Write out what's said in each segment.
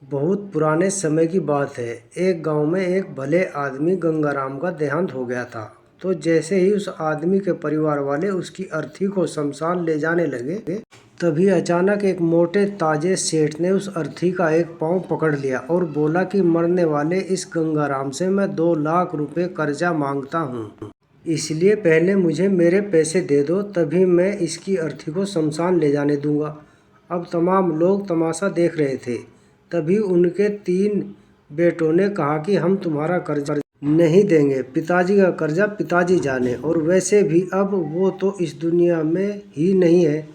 बहुत पुराने समय की बात है। एक गांव में एक भले आदमी गंगाराम का देहांत हो गया था। तो जैसे ही उस आदमी के परिवार वाले उसकी अर्थी को शमशान ले जाने लगे, तभी अचानक एक मोटे ताजे सेठ ने उस अर्थी का एक पांव पकड़ लिया और बोला कि मरने वाले इस गंगाराम से मैं 2 लाख रुपए कर्जा मांगता हूँ। इसलिए पहले मुझे मेरे पैसे दे दो, तभी मैं इसकी अर्थी को शमशान ले जाने दूंगा। अब तमाम लोग तमाशा देख रहे थे। तभी उनके 3 बेटों ने कहा कि हम तुम्हारा कर्जा नहीं देंगे। पिताजी का कर्जा पिताजी जाने, और वैसे भी अब वो तो इस दुनिया में ही नहीं है।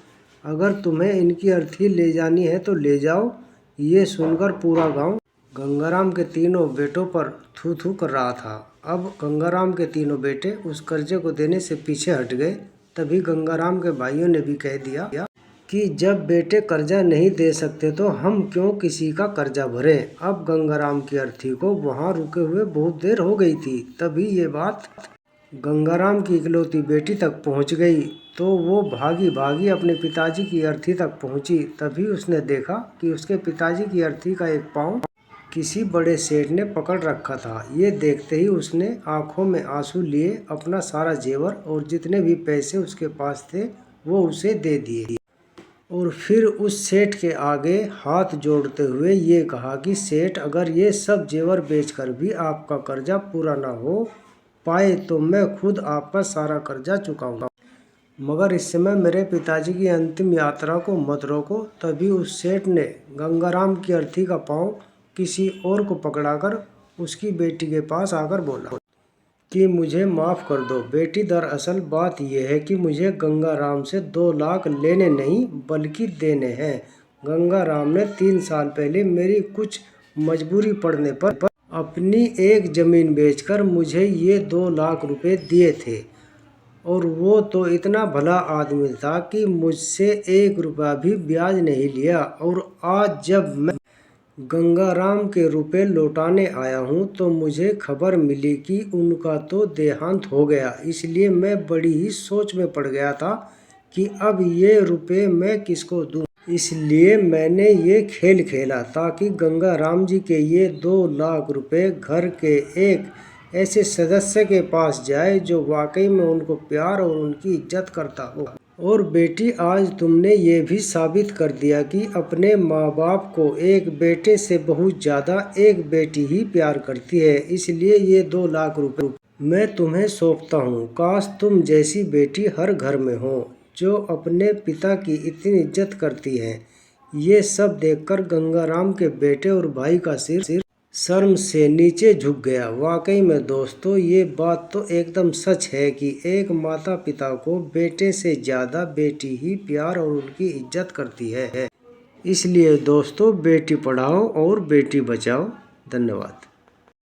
अगर तुम्हें इनकी अर्थी ले जानी है तो ले जाओ। ये सुनकर पूरा गांव गंगाराम के तीनों बेटों पर थू थू कर रहा था। अब गंगाराम के तीनों बेटे उस कर्जे को देने से पीछे हट गए। तभी गंगाराम के भाइयों ने भी कह दिया कि जब बेटे कर्जा नहीं दे सकते तो हम क्यों किसी का कर्जा भरें। अब गंगाराम की अर्थी को वहां रुके हुए बहुत देर हो गई थी। तभी ये बात गंगाराम की इकलौती बेटी तक पहुंच गई। तो वो भागी भागी अपने पिताजी की अर्थी तक पहुंची। तभी उसने देखा कि उसके पिताजी की अर्थी का एक पाँव किसी बड़े सेठ ने पकड़ रखा था। ये देखते ही उसने आंखों में आंसू लिए अपना सारा जेवर और जितने भी पैसे उसके पास थे वो उसे दे दिए, और फिर उस सेठ के आगे हाथ जोड़ते हुए ये कहा कि सेठ, अगर ये सब जेवर बेचकर भी आपका कर्जा पूरा ना हो पाए तो मैं खुद आपका सारा कर्जा चुकाऊंगा, मगर इस समय मेरे पिताजी की अंतिम यात्रा को मत रोको। तभी उस सेठ ने गंगाराम की अर्थी का पाँव किसी और को पकड़ाकर उसकी बेटी के पास आकर बोला कि मुझे माफ़ कर दो बेटी, दरअसल बात यह है कि मुझे गंगाराम से 2 लाख लेने नहीं बल्कि देने हैं। गंगाराम ने 3 साल पहले मेरी कुछ मजबूरी पड़ने पर अपनी एक ज़मीन बेचकर मुझे ये 2 लाख रुपए दिए थे, और वो तो इतना भला आदमी था कि मुझसे 1 रुपया भी ब्याज नहीं लिया। और आज जब मैं गंगाराम के रुपए लौटाने आया हूँ तो मुझे खबर मिली कि उनका तो देहांत हो गया। इसलिए मैं बड़ी ही सोच में पड़ गया था कि अब ये रुपए मैं किसको दूँ। इसलिए मैंने ये खेल खेला ताकि गंगाराम जी के ये 2 लाख रुपए घर के एक ऐसे सदस्य के पास जाए जो वाकई में उनको प्यार और उनकी इज्जत करता हो। और बेटी, आज तुमने ये भी साबित कर दिया कि अपने माँ बाप को एक बेटे से बहुत ज़्यादा एक बेटी ही प्यार करती है। इसलिए ये 2 लाख रुपए मैं तुम्हें सौंपता हूँ। काश तुम जैसी बेटी हर घर में हो जो अपने पिता की इतनी इज्जत करती है। ये सब देखकर गंगाराम के बेटे और भाई का सिर शर्म से नीचे झुक गया। वाकई में दोस्तों, ये बात तो एकदम सच है कि एक माता पिता को बेटे से ज़्यादा बेटी ही प्यार और उनकी इज्जत करती है। इसलिए दोस्तों, बेटी पढ़ाओ और बेटी बचाओ। धन्यवाद।